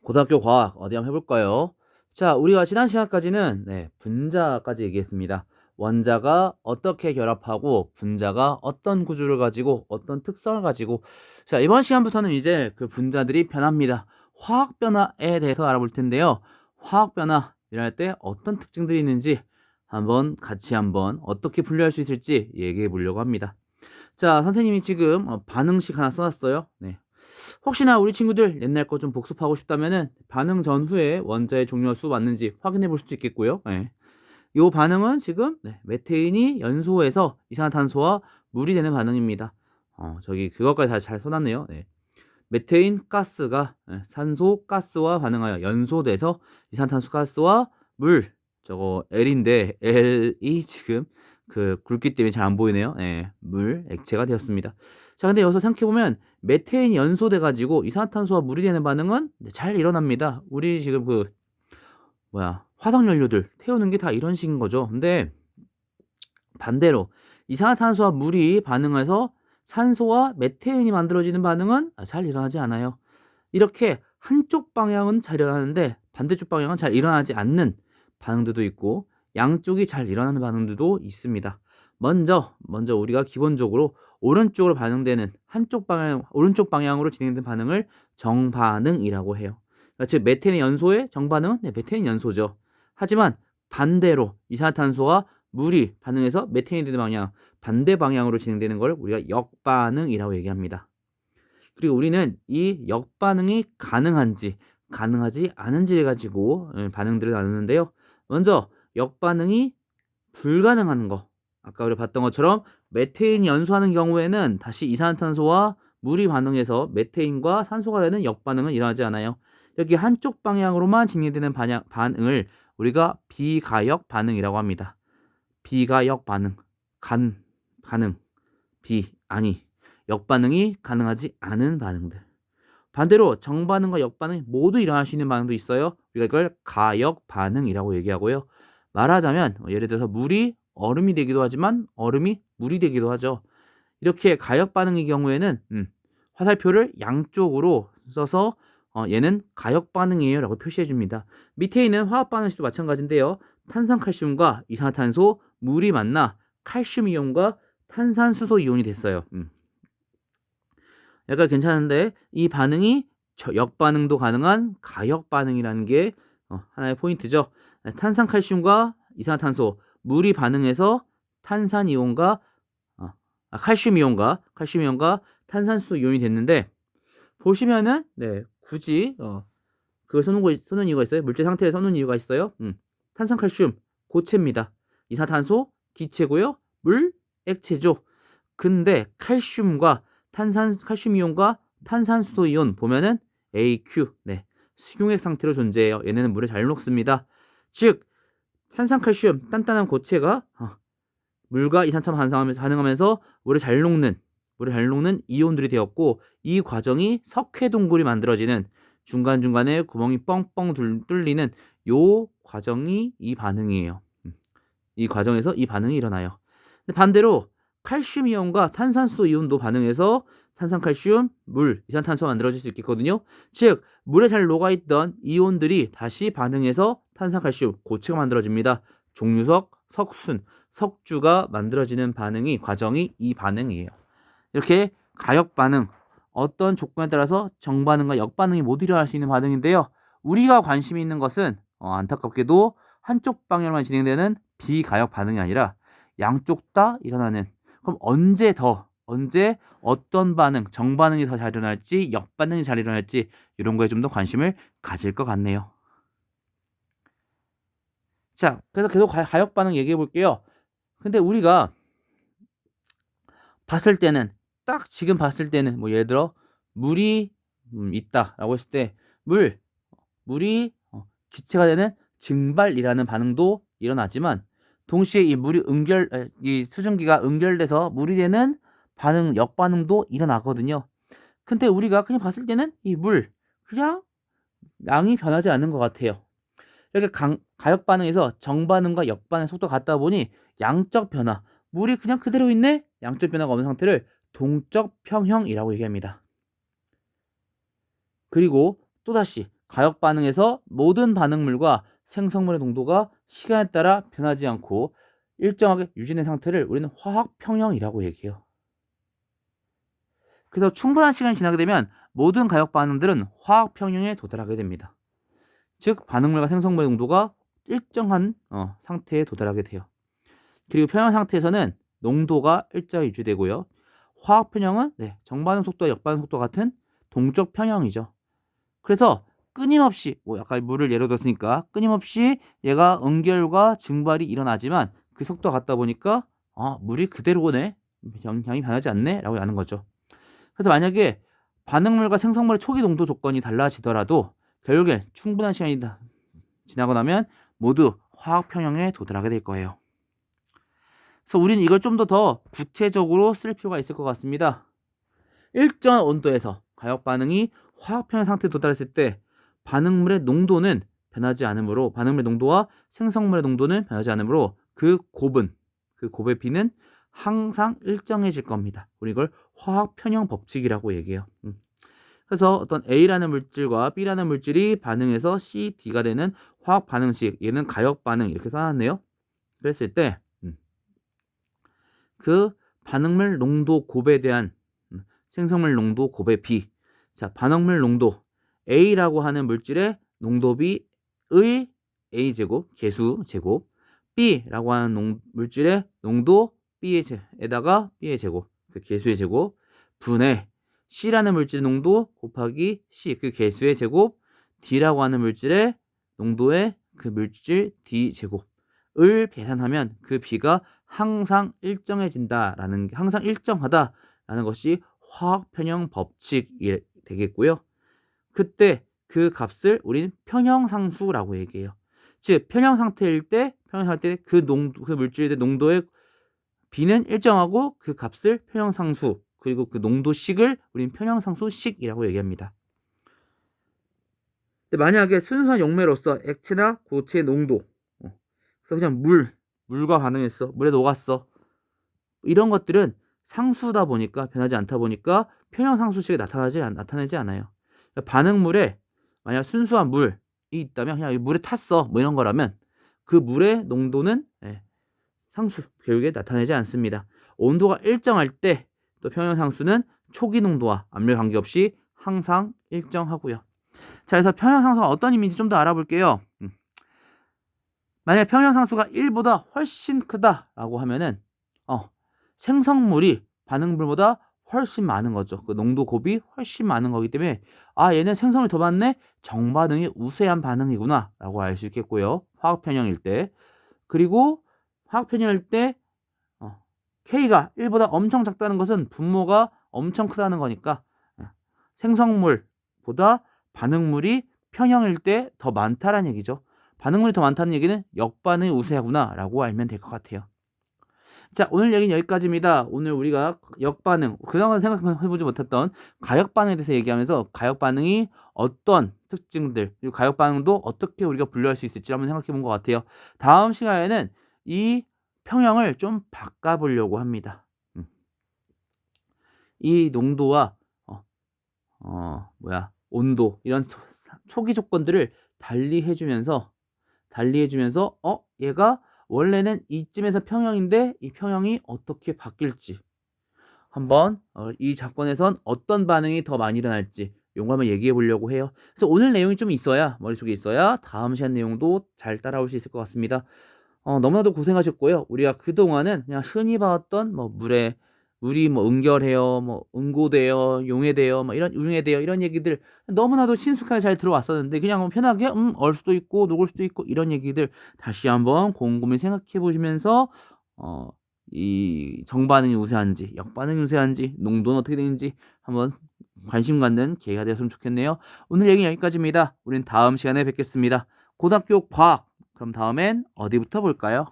고등학교 과학 어디 한번 해볼까요? 자, 우리가 지난 시간까지는 분자까지 얘기했습니다. 원자가 어떻게 결합하고 분자가 어떤 구조를 가지고 어떤 특성을 가지고 자, 이번 시간부터는 이제 그 분자들이 변합니다. 화학 변화에 대해서 알아볼 텐데요. 화학 변화 일어날 때 어떤 특징들이 있는지 한번 어떻게 분류할 수 있을지 얘기해 보려고 합니다. 자, 선생님이 지금 반응식 하나 써놨어요. 네. 혹시나 우리 친구들 옛날 거 좀 복습하고 싶다면은 반응 전후에 원자의 종류와 수 맞는지 확인해 볼 수도 있겠고요. 예. 이 반응은 지금 메테인이 연소해서 이산화탄소와 물이 되는 반응입니다. 저기 그것까지 다 잘 써놨네요. 네. 메테인 가스가 산소 가스와 반응하여 연소돼서 이산탄소 가스와 물 저거 L인데 L이 지금 그 굵기 때문에 잘 안 보이네요. 물 액체가 되었습니다. 자, 근데 여기서 생각해 보면 메테인이 연소돼 가지고 이산화탄소와 물이 되는 반응은 잘 일어납니다. 우리 지금 그 화석 연료들 태우는 게 다 이런 식인 거죠. 근데 반대로 이산화탄소와 물이 반응해서 산소와 메테인이 만들어지는 반응은 잘 일어나지 않아요. 이렇게 한쪽 방향은 잘 일어나는데 반대쪽 방향은 잘 일어나지 않는 반응들도 있고 양쪽이 잘 일어나는 반응들도 있습니다. 먼저 우리가 기본적으로 오른쪽으로 반응되는 오른쪽 방향으로 진행되는 반응을 정반응이라고 해요. 그러니까 즉 메테인의 연소의 정반응은 메테인 연소죠. 하지만 반대로 이산화탄소와 물이 반응해서 메테인이 되는 방향 반대 방향으로 진행되는 걸 우리가 역반응이라고 얘기합니다. 그리고 우리는 이 역반응이 가능한지 가능하지 않은지를 가지고 반응들을 나누는데요. 먼저 역반응이 불가능한 거. 아까 우리 봤던 것처럼 메테인이 연소하는 경우에는 다시 이산화탄소와 물이 반응해서 메테인과 산소가 되는 역반응은 일어나지 않아요. 여기 한쪽 방향으로만 진행되는 반응을 우리가 비가역 반응이라고 합니다. 비가역 반응, 반응, 아니, 역반응이 가능하지 않은 반응들. 반대로 정반응과 역반응이 모두 일어날 수 있는 반응도 있어요. 우리가 이걸 가역 반응이라고 얘기하고요. 말하자면 예를 들어서 물이 얼음이 되기도 하지만 얼음이 물이 되기도 하죠. 이렇게 가역 반응의 경우에는 화살표를 양쪽으로 써서 얘는 가역 반응이에요 라고 표시해 줍니다. 밑에 있는 화학 반응식도 마찬가지인데요. 탄산칼슘과 이산화탄소, 물이 만나 칼슘 이온과 탄산수소 이온이 됐어요. 약간 괜찮은데 이 반응이 역반응도 가능한 가역 반응이라는 게 하나의 포인트죠. 탄산칼슘과 이산화탄소, 물이 반응해서 탄산이온과 칼슘이온과 탄산수소 이온이 됐는데 보시면은 굳이 그걸 써놓은 이유가 있어요. 물질 상태에 써놓은 이유가 있어요. 탄산칼슘 고체입니다. 이산화탄소 기체고요. 물 액체죠. 근데 칼슘 이온과 탄산수소 이온 보면은 AQ 수용액 상태로 존재해요. 얘네는 물에 잘 녹습니다. 즉 탄산칼슘 단단한 고체가 물과 이산화탄소 반응하면서 물에 잘 녹는 이온들이 되었고 이 과정이 석회동굴이 만들어지는 중간중간에 구멍이 뻥뻥 뚫리는 요 과정이 이 반응이에요. 이 과정에서 이 반응이 일어나요. 근데 반대로 칼슘 이온과 탄산수소 이온도 반응해서 탄산칼슘, 물, 이산탄소가 만들어질 수 있겠거든요. 즉 물에 잘 녹아있던 이온들이 다시 반응해서 탄산칼슘, 고체가 만들어집니다. 종유석, 석순, 석주가 만들어지는 과정이 이 반응이에요. 이렇게 가역 반응, 어떤 조건에 따라서 정반응과 역반응이 모두 일어날 수 있는 반응인데요. 우리가 관심이 있는 것은 안타깝게도 한쪽 방향으로만 진행되는 비가역 반응이 아니라 양쪽 다 일어나는 그럼 언제 어떤 반응, 정반응이 더 잘 일어날지 역반응이 잘 일어날지 이런 거에 좀 더 관심을 가질 것 같네요. 자, 그래서 계속 가역 반응 얘기해 볼게요. 근데 우리가 지금 봤을 때는 뭐 예를 들어 물이 있다라고 했을 때 물이 기체가 되는 증발이라는 반응도 일어나지만 동시에 이 수증기가 응결돼서 물이 되는 역반응도 일어나거든요. 근데 우리가 그냥 봤을 때는 이 그냥 양이 변하지 않는 것 같아요. 이렇게 가역 반응에서 정반응과 역반응 속도가 같다 보니 양적 변화, 물이 그냥 그대로 있네? 양적 변화가 없는 상태를 동적 평형이라고 얘기합니다. 그리고 또다시 가역 반응에서 모든 반응물과 생성물의 농도가 시간에 따라 변하지 않고 일정하게 유지된 상태를 우리는 화학 평형이라고 얘기해요. 그래서 충분한 시간이 지나게 되면 모든 가역 반응들은 화학 평형에 도달하게 됩니다. 즉 반응물과 생성물의 농도가 일정한 상태에 도달하게 돼요. 그리고 평형 상태에서는 농도가 일정히 유지되고요. 화학 평형은 정반응 속도와 역반응 속도 같은 동적 평형이죠. 그래서 끊임없이 아까 물을 예로 들었으니까 끊임없이 얘가 응결과 증발이 일어나지만 그 속도가 같다 보니까 물이 그대로 오네, 양이 변하지 않네 라고 하는 거죠. 그래서 만약에 반응물과 생성물의 초기 농도 조건이 달라지더라도 결국엔 충분한 시간이 지나고 나면 모두 화학 평형에 도달하게 될 거예요. 그래서 우리는 이걸 좀 더 구체적으로 쓸 필요가 있을 것 같습니다. 일정한 온도에서 가역 반응이 화학 평형 상태에 도달했을 때 반응물의 농도는 변하지 않으므로, 반응물의 농도와 생성물의 농도는 변하지 않으므로 그 곱의 비는 항상 일정해질 겁니다. 우리 이걸 화학 평형 법칙이라고 얘기해요. 그래서 어떤 A라는 물질과 B라는 물질이 반응해서 C, D가 되는 화학 반응식, 얘는 가역 반응 이렇게 써놨네요. 그랬을 때 그 반응물 농도 곱에 대한 생성물 농도 곱의 비. 자, 반응물 농도 A라고 하는 물질의 농도비의 A제곱, 개수 제곱, B라고 하는 물질의 농도 B에다가 B의 제곱, 그 개수의 제곱, 분의 C라는 물질 농도 곱하기 C, 그 개수의 제곱, D라고 하는 물질의 농도의 그 물질 D 제곱을 계산하면 그 B가 항상 일정해진다라는, 항상 일정하다라는 것이 화학 평형 법칙이 되겠고요. 그때 그 값을 우리는 평형상수라고 얘기해요. 즉 평형 상태일 때 그 물질의 농도의 B는 일정하고 그 값을 평형상수, 그리고 그 농도식을 우리는 평형상수식이라고 얘기합니다. 근데 만약에 순수한 용매로서 액체나 고체의 농도, 그래서 그냥 물과 반응했어, 물에 녹았어, 이런 것들은 상수다 보니까, 변하지 않다 보니까 평형상수식이 나타나지 않아요. 반응물에 만약 순수한 물이 있다면 그냥 물에 탔어 뭐 이런 거라면 그 물의 농도는 상수 결국에 나타내지 않습니다. 온도가 일정할 때 또 평형상수는 초기 농도와 압력 관계없이 항상 일정하고요. 자, 그래서 평형상수가 어떤 의미인지 좀 더 알아볼게요. 만약 평형상수가 1보다 훨씬 크다라고 하면은 생성물이 반응물보다 훨씬 많은 거죠. 그 농도 곱이 훨씬 많은 거기 때문에 얘는 생성물이 더 많네, 정반응이 우세한 반응이구나 라고 알 수 있겠고요. 화학 평형일 때. 그리고 화학 평형일 때 K가 1보다 엄청 작다는 것은 분모가 엄청 크다는 거니까 생성물보다 반응물이 평형일 때 더 많다라는 얘기죠. 반응물이 더 많다는 얘기는 역반응이 우세하구나 라고 알면 될 것 같아요. 자, 오늘 얘기는 여기까지입니다. 오늘 우리가 역반응, 그동안 생각해보지 못했던 가역반응에 대해서 얘기하면서 가역반응이 어떤 특징들, 그리고 가역반응도 어떻게 우리가 분류할 수 있을지 한번 생각해 본 것 같아요. 다음 시간에는 이 평형을 좀 바꿔보려고 합니다. 이 농도와 온도, 이런 초기 조건들을 달리해주면서 얘가 원래는 이쯤에서 평형인데 이 평형이 어떻게 바뀔지 한번 이 사건에선 어떤 반응이 더 많이 일어날지 이거 한번 얘기해 보려고 해요. 그래서 오늘 내용이 좀 있어야, 머릿속에 있어야 다음 시간 내용도 잘 따라올 수 있을 것 같습니다. 너무나도 고생하셨고요. 우리가 그동안은 그냥 흔히 봤던 물이 응결해요, 응고돼요, 용해돼요, 융해돼요, 이런 얘기들 너무나도 친숙하게 잘 들어왔었는데 그냥 편하게 얼 수도 있고 녹을 수도 있고 이런 얘기들 다시 한번 곰곰이 생각해 보시면서 이 정반응이 우세한지 역반응이 우세한지 농도는 어떻게 되는지 한번 관심 갖는 기회가 되었으면 좋겠네요. 오늘 얘기 여기까지입니다. 우린 다음 시간에 뵙겠습니다. 고등학교 과학, 그럼 다음엔 어디부터 볼까요?